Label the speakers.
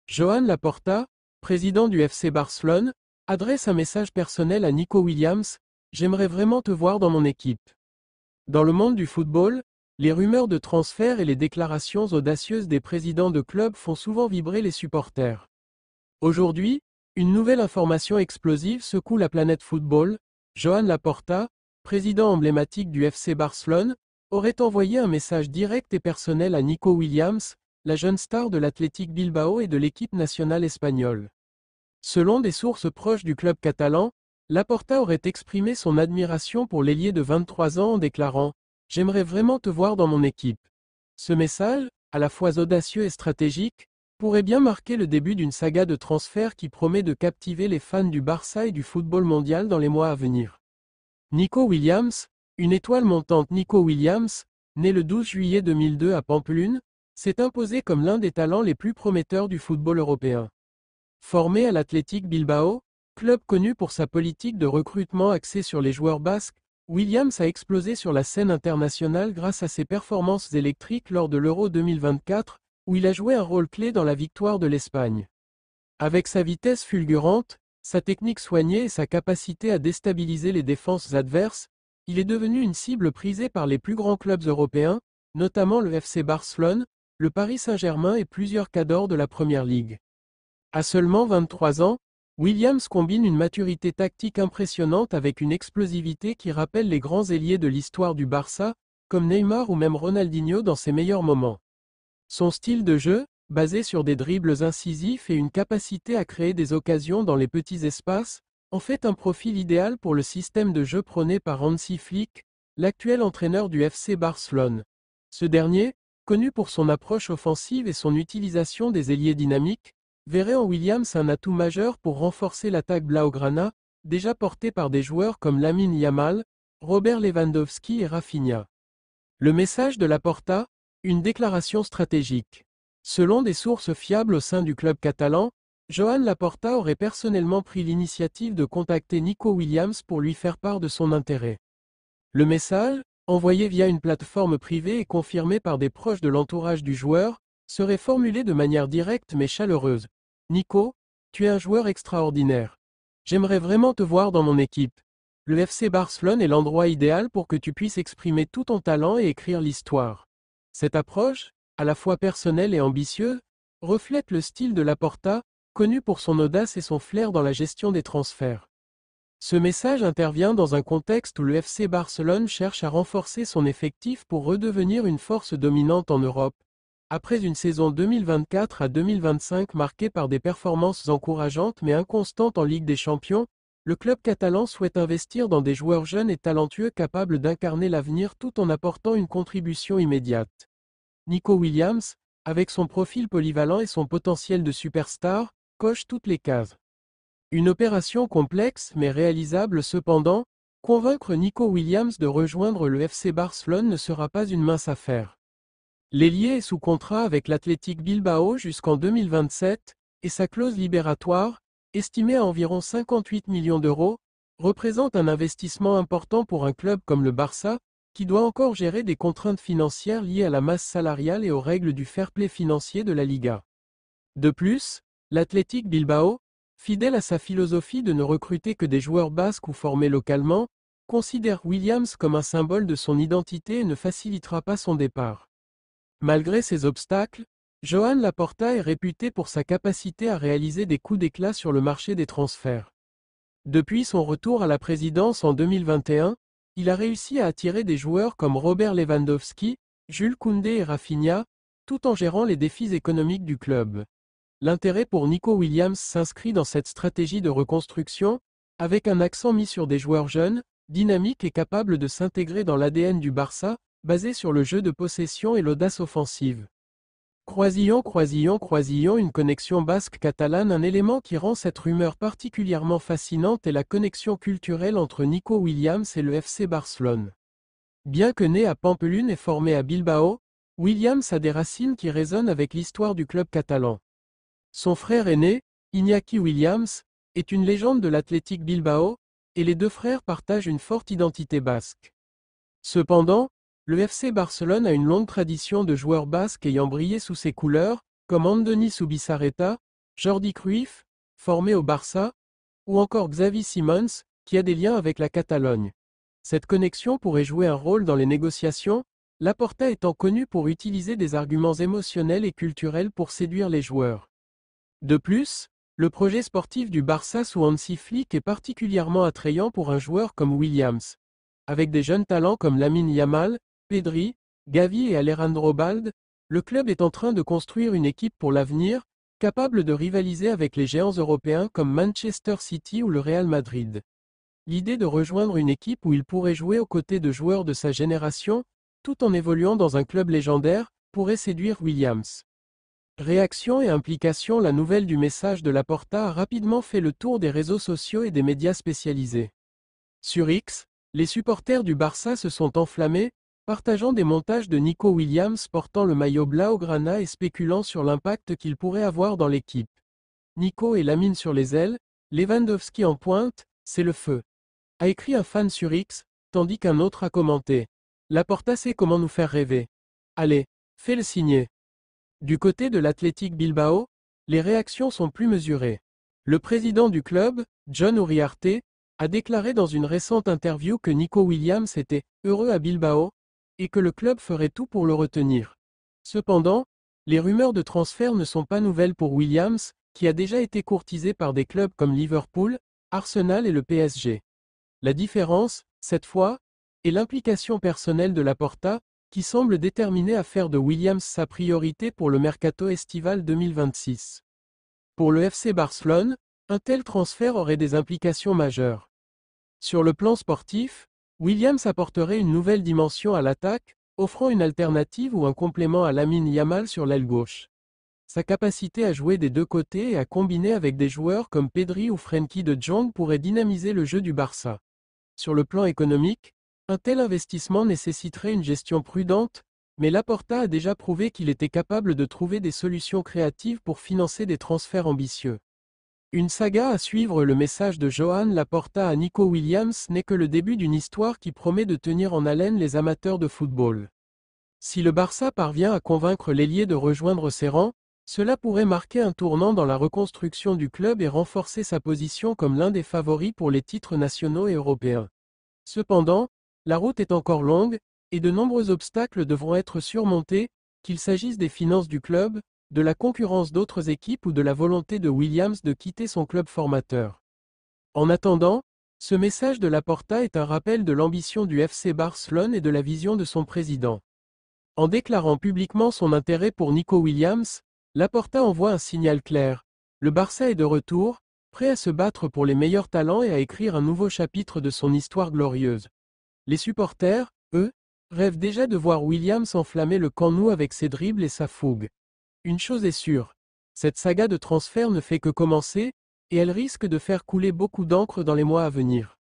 Speaker 1: Joan Laporta, président du FC Barcelone, adresse un message personnel à Nico Williams: J'aimerais vraiment te voir dans mon équipe. Dans le monde du football, les rumeurs de transfert et les déclarations audacieuses des présidents de clubs font souvent vibrer les supporters. Aujourd'hui, une nouvelle information explosive secoue la planète football. Joan Laporta, président emblématique du FC Barcelone, aurait envoyé un message direct et personnel à Nico Williams, la jeune star de l'Athletic Bilbao et de l'équipe nationale espagnole. Selon des sources proches du club catalan, Laporta aurait exprimé son admiration pour l'ailier de 23 ans en déclarant: J'aimerais vraiment te voir dans mon équipe. Ce message, à la fois audacieux et stratégique, pourrait bien marquer le début d'une saga de transfert qui promet de captiver les fans du Barça et du football mondial dans les mois à venir. Nico Williams, une étoile montante. Nico Williams, né le 12 juillet 2002 à Pampelune, s'est imposé comme l'un des talents les plus prometteurs du football européen. Formé à l'Athletic Bilbao, club connu pour sa politique de recrutement axée sur les joueurs basques, Williams a explosé sur la scène internationale grâce à ses performances électriques lors de l'Euro 2024, où il a joué un rôle clé dans la victoire de l'Espagne. Avec sa vitesse fulgurante, sa technique soignée et sa capacité à déstabiliser les défenses adverses, il est devenu une cible prisée par les plus grands clubs européens, notamment le FC Barcelone, le Paris Saint-Germain et plusieurs cadors de la Première Ligue. À seulement 23 ans, Williams combine une maturité tactique impressionnante avec une explosivité qui rappelle les grands ailiers de l'histoire du Barça, comme Neymar ou même Ronaldinho dans ses meilleurs moments. Son style de jeu, basé sur des dribbles incisifs et une capacité à créer des occasions dans les petits espaces, en fait un profil idéal pour le système de jeu prôné par Hansi Flick, l'actuel entraîneur du FC Barcelone. Ce dernier, connu pour son approche offensive et son utilisation des ailiers dynamiques, verrait en Williams un atout majeur pour renforcer l'attaque blaugrana, déjà portée par des joueurs comme Lamine Yamal, Robert Lewandowski et Rafinha. Le message de Laporta, une déclaration stratégique. Selon des sources fiables au sein du club catalan, Joan Laporta aurait personnellement pris l'initiative de contacter Nico Williams pour lui faire part de son intérêt. Le message, envoyé via une plateforme privée et confirmé par des proches de l'entourage du joueur, serait formulé de manière directe mais chaleureuse. Nico, tu es un joueur extraordinaire. J'aimerais vraiment te voir dans mon équipe. Le FC Barcelone est l'endroit idéal pour que tu puisses exprimer tout ton talent et écrire l'histoire. Cette approche, à la fois personnelle et ambitieuse, reflète le style de Laporta, connu pour son audace et son flair dans la gestion des transferts. Ce message intervient dans un contexte où le FC Barcelone cherche à renforcer son effectif pour redevenir une force dominante en Europe. Après une saison 2024 à 2025 marquée par des performances encourageantes mais inconstantes en Ligue des Champions, le club catalan souhaite investir dans des joueurs jeunes et talentueux capables d'incarner l'avenir tout en apportant une contribution immédiate. Nico Williams, avec son profil polyvalent et son potentiel de superstar, coche toutes les cases. Une opération complexe mais réalisable cependant, convaincre Nico Williams de rejoindre le FC Barcelone ne sera pas une mince affaire. L'ailier est sous contrat avec l'Athletic Bilbao jusqu'en 2027, et sa clause libératoire, estimée à environ 58 millions d'euros, représente un investissement important pour un club comme le Barça, qui doit encore gérer des contraintes financières liées à la masse salariale et aux règles du fair-play financier de la Liga. De plus, l'Athletic Bilbao, fidèle à sa philosophie de ne recruter que des joueurs basques ou formés localement, considère Williams comme un symbole de son identité et ne facilitera pas son départ. Malgré ces obstacles, Joan Laporta est réputé pour sa capacité à réaliser des coups d'éclat sur le marché des transferts. Depuis son retour à la présidence en 2021, il a réussi à attirer des joueurs comme Robert Lewandowski, Jules Koundé et Rafinha, tout en gérant les défis économiques du club. L'intérêt pour Nico Williams s'inscrit dans cette stratégie de reconstruction, avec un accent mis sur des joueurs jeunes, dynamiques et capables de s'intégrer dans l'ADN du Barça, basé sur le jeu de possession et l'audace offensive. Croisillon, une connexion basque-catalane. Un élément qui rend cette rumeur particulièrement fascinante est la connexion culturelle entre Nico Williams et le FC Barcelone. Bien que né à Pampelune et formé à Bilbao, Williams a des racines qui résonnent avec l'histoire du club catalan. Son frère aîné, Iñaki Williams, est une légende de l'Athletic Bilbao, et les deux frères partagent une forte identité basque. Cependant, le FC Barcelone a une longue tradition de joueurs basques ayant brillé sous ses couleurs, comme Andoni Zubizarreta, Jordi Cruyff, formé au Barça, ou encore Xavi Simons, qui a des liens avec la Catalogne. Cette connexion pourrait jouer un rôle dans les négociations, Laporta étant connu pour utiliser des arguments émotionnels et culturels pour séduire les joueurs. De plus, le projet sportif du Barça sous Hansi Flick est particulièrement attrayant pour un joueur comme Williams. Avec des jeunes talents comme Lamine Yamal, Pedri, Gavi et Alejandro Balde, le club est en train de construire une équipe pour l'avenir, capable de rivaliser avec les géants européens comme Manchester City ou le Real Madrid. L'idée de rejoindre une équipe où il pourrait jouer aux côtés de joueurs de sa génération, tout en évoluant dans un club légendaire, pourrait séduire Williams. Réaction et implication. La nouvelle du message de Laporta a rapidement fait le tour des réseaux sociaux et des médias spécialisés. Sur X, les supporters du Barça se sont enflammés, partageant des montages de Nico Williams portant le maillot blaugrana et spéculant sur l'impact qu'il pourrait avoir dans l'équipe. Nico et Lamine sur les ailes, Lewandowski en pointe, c'est le feu, a écrit un fan sur X, tandis qu'un autre a commenté. Laporta sait comment nous faire rêver. Allez, fais le signer. Du côté de l'Athletic Bilbao, les réactions sont plus mesurées. Le président du club, John Uriarte, a déclaré dans une récente interview que Nico Williams était « heureux à Bilbao » et que le club ferait tout pour le retenir. Cependant, les rumeurs de transfert ne sont pas nouvelles pour Williams, qui a déjà été courtisé par des clubs comme Liverpool, Arsenal et le PSG. La différence, cette fois, est l'implication personnelle de Laporta, qui semble déterminé à faire de Williams sa priorité pour le mercato estival 2026. Pour le FC Barcelone, un tel transfert aurait des implications majeures. Sur le plan sportif, Williams apporterait une nouvelle dimension à l'attaque, offrant une alternative ou un complément à Lamine Yamal sur l'aile gauche. Sa capacité à jouer des deux côtés et à combiner avec des joueurs comme Pedri ou Frenkie de Jong pourrait dynamiser le jeu du Barça. Sur le plan économique, un tel investissement nécessiterait une gestion prudente, mais Laporta a déjà prouvé qu'il était capable de trouver des solutions créatives pour financer des transferts ambitieux. Une saga à suivre. Le message de Joan Laporta à Nico Williams n'est que le début d'une histoire qui promet de tenir en haleine les amateurs de football. Si le Barça parvient à convaincre l'ailier de rejoindre ses rangs, cela pourrait marquer un tournant dans la reconstruction du club et renforcer sa position comme l'un des favoris pour les titres nationaux et européens. Cependant, la route est encore longue, et de nombreux obstacles devront être surmontés, qu'il s'agisse des finances du club, de la concurrence d'autres équipes ou de la volonté de Williams de quitter son club formateur. En attendant, ce message de Laporta est un rappel de l'ambition du FC Barcelone et de la vision de son président. En déclarant publiquement son intérêt pour Nico Williams, Laporta envoie un signal clair. Le Barça est de retour, prêt à se battre pour les meilleurs talents et à écrire un nouveau chapitre de son histoire glorieuse. Les supporters, eux, rêvent déjà de voir Williams enflammer le Camp Nou avec ses dribbles et sa fougue. Une chose est sûre, cette saga de transfert ne fait que commencer, et elle risque de faire couler beaucoup d'encre dans les mois à venir.